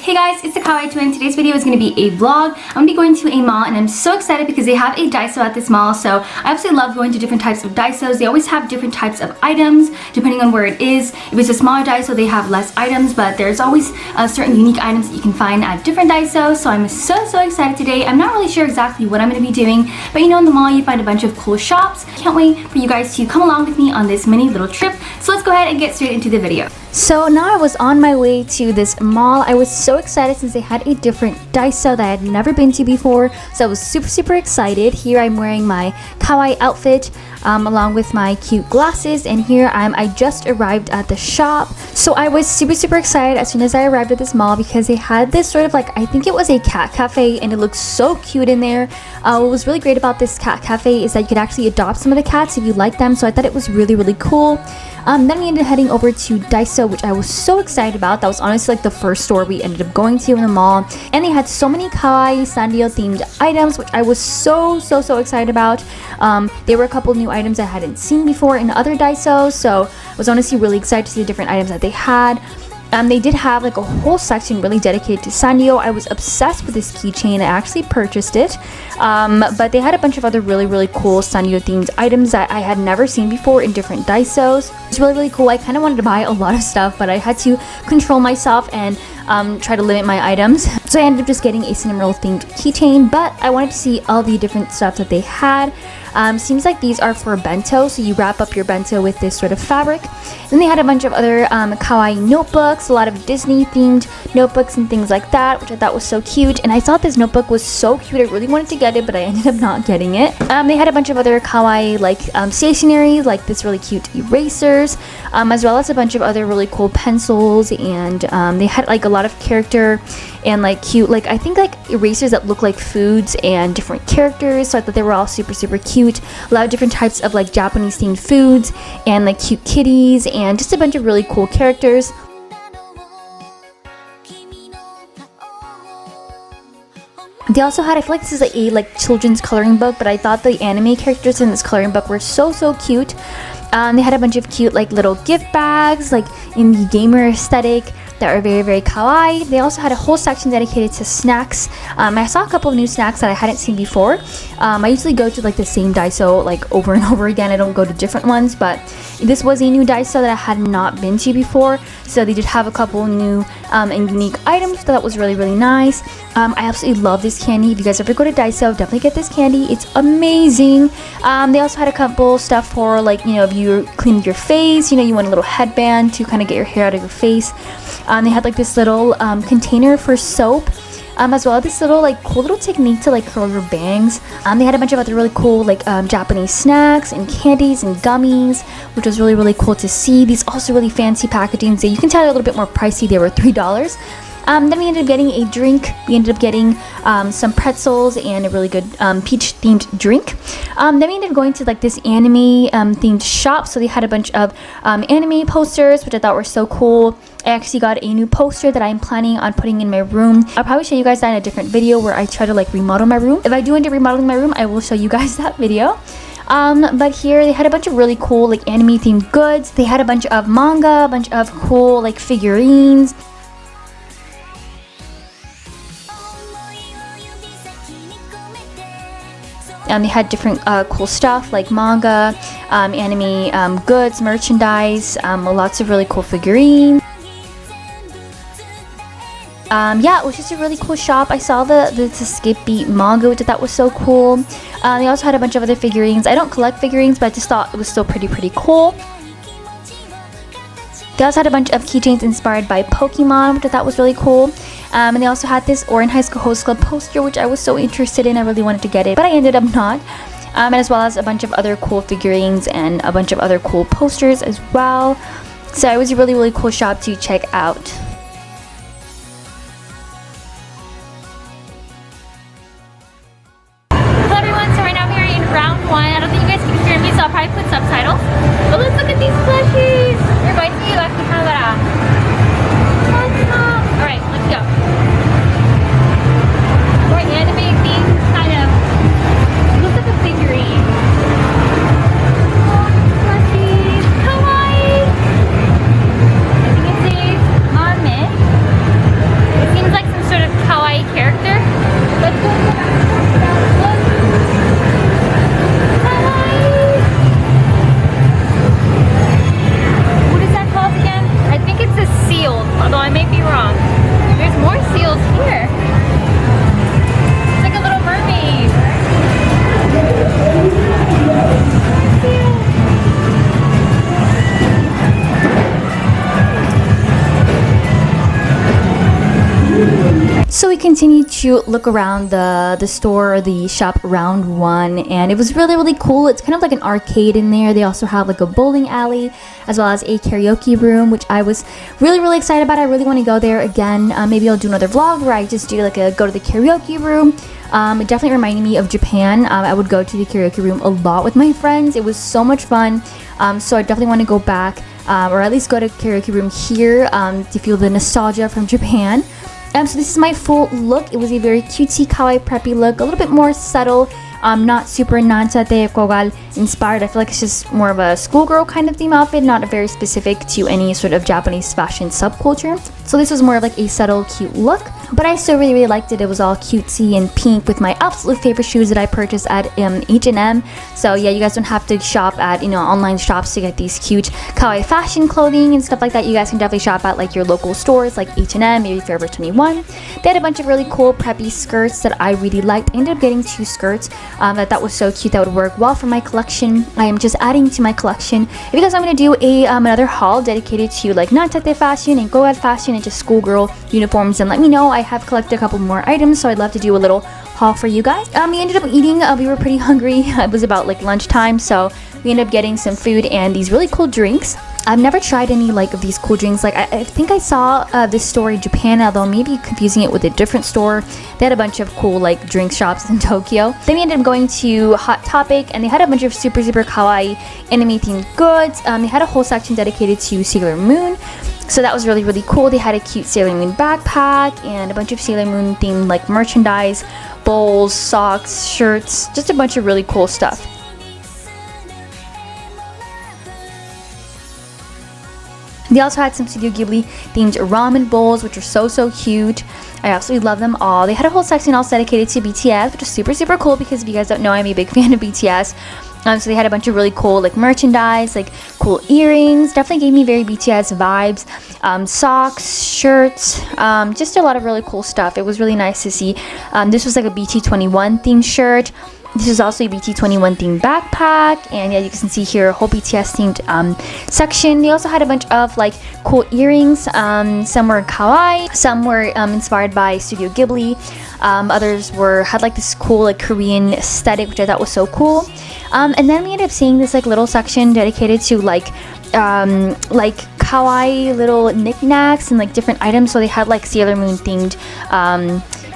Hey guys, it's the Kawaii Twin. Today's video is going to be a vlog. I'm going to be going to a mall and I'm so excited because they have a daiso at this mall. So I absolutely love going to different types of daisos. They always have different types of items depending on where it is. If it's a smaller daiso, they have less items, but there's always certain unique items that you can find at different daisos. So I'm so excited today. I'm not really sure exactly what I'm going to be doing, but you know, in the mall you find a bunch of cool shops. Can't wait for you guys to come along with me on this mini little trip. So let's go ahead and get straight into the video. So now I was on my way to this mall. I was so excited since they had a different daiso that I had never been to before. So I was super excited. Here I'm wearing my kawaii outfit along with my cute glasses, and here I just arrived at the shop. So I was super excited as soon as I arrived at this mall because they had this sort of like, I think it was a cat cafe, and it looked so cute in there. What was really great about this cat cafe is that you could actually adopt some of the cats if you like them, so I thought it was really cool. Then we ended up heading over to Daiso, which I was so excited about. That was honestly like the first store we ended up going to in the mall, and they had so many kawaii Sanrio themed items, which I was so excited about. There were a couple new items I hadn't seen before in other Daisos, so I was honestly really excited to see the different items that they had. They did have like a whole section really dedicated to Sanrio. I was obsessed with this keychain. I actually purchased it. But they had a bunch of other really cool Sanrio themed items that I had never seen before in different daisos. It's really cool. I kind of wanted to buy a lot of stuff, but I had to control myself and try to limit my items. So I ended up just getting a Sanrio themed keychain, but I wanted to see all the different stuff that they had. Seems like these are for bento, so you wrap up your bento with this sort of fabric. Then they had a bunch of other kawaii notebooks, a lot of Disney themed notebooks and things like that, which I thought was so cute. And I thought this notebook was so cute. I really wanted to get it, but I ended up not getting it. They had a bunch of other kawaii like stationery, like this really cute erasers, as well as a bunch of other really cool pencils, and they had like a lot of character and like cute, like I think like erasers that look like foods and different characters. So I thought they were all super cute. A lot of different types of like Japanese themed foods and like cute kitties and just a bunch of really cool characters. They also had, I feel like this is a like children's coloring book, but I thought the anime characters in this coloring book were so cute. They had a bunch of cute like little gift bags, like in the gamer aesthetic, that are very kawaii. They also had a whole section dedicated to snacks. I saw a couple of new snacks that I hadn't seen before. I usually go to like the same daiso like over and over again. I don't go to different ones, but this was a new daiso that I had not been to before. So they did have a couple new and unique items, so that was really nice. I absolutely love this candy. If you guys ever go to daiso, definitely get this candy. It's amazing. They also had a couple stuff for like, you know, if you're cleaning your face, you know, you want a little headband to kind of get your hair out of your face. They had like this little container for soap, as well as this little like cool little technique to like curl your bangs. They had a bunch of other really cool like Japanese snacks and candies and gummies, which was really cool to see. These also really fancy packaging, so you can tell they're a little bit more pricey. They were $3. Then we ended up getting a drink. We ended up getting some pretzels and a really good peach themed drink. Then we ended up going to like this anime themed shop. So they had a bunch of anime posters, which I thought were so cool. I actually got a new poster that I'm planning on putting in my room. I'll probably show you guys that in a different video where I try to like remodel my room. If I do end up remodeling my room, I will show you guys that video. But here they had a bunch of really cool like anime themed goods. They had a bunch of manga, a bunch of cool like figurines. They had different cool stuff like manga, anime goods, merchandise, lots of really cool figurines. Yeah, it was just a really cool shop. I saw the Skip Beat manga, which I thought was so cool. They also had a bunch of other figurines. I don't collect figurines, but I just thought it was still pretty cool. They also had a bunch of keychains inspired by Pokemon, which I thought was really cool. And they also had this Orin High School Host Club poster, which I was so interested in. I really wanted to get it, but I ended up not. And as well as a bunch of other cool figurines and a bunch of other cool posters as well. So it was a really cool shop to check out. continue to look around the store, the shop round one, and it was really cool. It's kind of like an arcade in there. They also have like a bowling alley as well as a karaoke room, which I was really excited about. I really want to go there again. Maybe I'll do another vlog where I just do like a go to the karaoke room. It definitely reminded me of Japan. I would go to the karaoke room a lot with my friends. It was so much fun. So I definitely want to go back, or at least go to karaoke room here to feel the nostalgia from Japan. So this is my full look. It was a very cutesy, kawaii, preppy look, a little bit more subtle, not super nansate kogal inspired. I feel like it's just more of a schoolgirl kind of theme outfit, not very specific to any sort of Japanese fashion subculture. So this was more of like a subtle, cute look, but I still really liked it. It was all cutesy and pink with my absolute favorite shoes that I purchased at H&M. So yeah, you guys don't have to shop at, online shops to get these cute kawaii fashion clothing and stuff like that. You guys can definitely shop at like your local stores like H&M, maybe Forever 21. They had a bunch of really cool preppy skirts that I really liked. I ended up getting 2 skirts that I thought was so cute that would work well for my collection. I am just adding to my collection. If you guys want me to do another haul dedicated to like nansate fashion and goal fashion and just schoolgirl uniforms, then let me know. I have collected a couple more items, so I'd love to do a little haul for you guys. We ended up eating. We were pretty hungry. It was about like lunchtime, so we ended up getting some food and these really cool drinks. I've never tried any like of these cool drinks. Like I think I saw this store in Japan, although maybe confusing it with a different store. They had a bunch of cool like drink shops in Tokyo. Then we ended up going to Hot Topic, and they had a bunch of super kawaii anime themed goods. They had a whole section dedicated to Sailor Moon. So that was really cool. They had a cute Sailor Moon backpack and a bunch of Sailor Moon themed like merchandise, bowls, socks, shirts, just a bunch of really cool stuff. They also had some Studio Ghibli themed ramen bowls, which are so cute. I absolutely love them all. They had a whole section also dedicated to BTS, which is super cool because if you guys don't know, I'm a big fan of BTS. So they had a bunch of really cool like merchandise, like cool earrings. Definitely gave me very BTS vibes. Socks, shirts, just a lot of really cool stuff. It was really nice to see. This was like a BT21 themed shirt. This is also a BT21 themed backpack, and yeah, you can see here a whole BTS themed section. They also had a bunch of like cool earrings. Some were kawaii, some were inspired by Studio Ghibli. Others had like this cool like Korean aesthetic, which I thought was so cool. And then we ended up seeing this like little section dedicated to like kawaii little knickknacks and like different items. So they had like Sailor Moon themed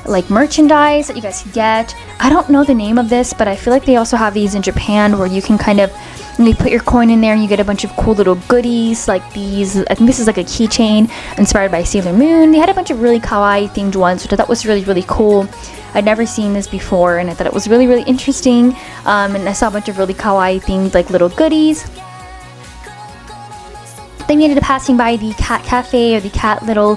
like merchandise that you guys can get. I don't know the name of this, but I feel like they also have these in Japan where you can kind of, you put your coin in there and you get a bunch of cool little goodies like these. I think this is like a keychain inspired by Sailor Moon. They had a bunch of really kawaii themed ones, which I thought was really cool. I'd never seen this before, and I thought it was really interesting. And I saw a bunch of really kawaii themed like little goodies. Then we ended up passing by the cat cafe, or the cat little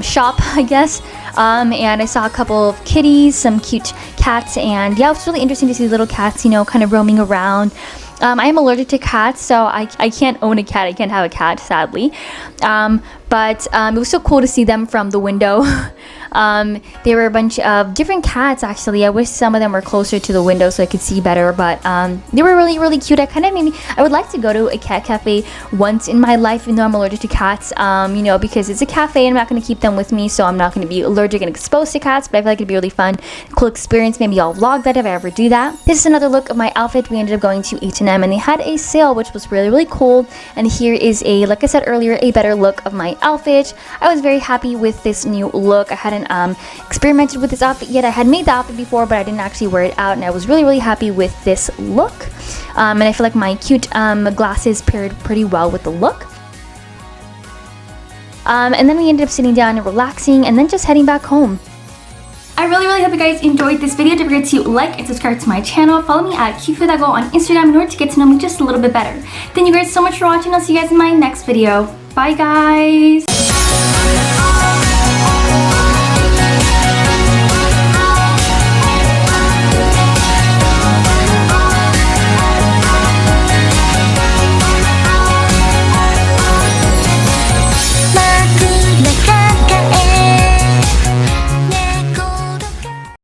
shop, I guess. And I saw a couple of kitties, some cute cats, and yeah, it was really interesting to see little cats, kind of roaming around. I am allergic to cats, so I can't own a cat. I can't have a cat, sadly. But it was so cool to see them from the window. There were a bunch of different cats, actually. I wish some of them were closer to the window so I could see better, but they were really cute. I would like to go to a cat cafe once in my life, even though I'm allergic to cats, because it's a cafe and I'm not going to keep them with me, so I'm not going to be allergic and exposed to cats, but I feel like it'd be a really fun, cool experience. Maybe I'll vlog that if I ever do that. This is another look of my outfit. We ended up going to H&M, and they had a sale, which was really cool, and here is like I said earlier, a better look of my outfit. I was very happy with this new look. I hadn't experimented with this outfit yet. I had made the outfit before, but I didn't actually wear it out, and I was really happy with this look. And I feel like my cute glasses paired pretty well with the look. And then we ended up sitting down and relaxing, and then just heading back home. I really hope you guys enjoyed this video. Don't forget to like and subscribe to my channel. Follow me at QFudago on Instagram in order to get to know me just a little bit better. Thank you guys so much for watching. I'll see you guys in my next video. Bye guys!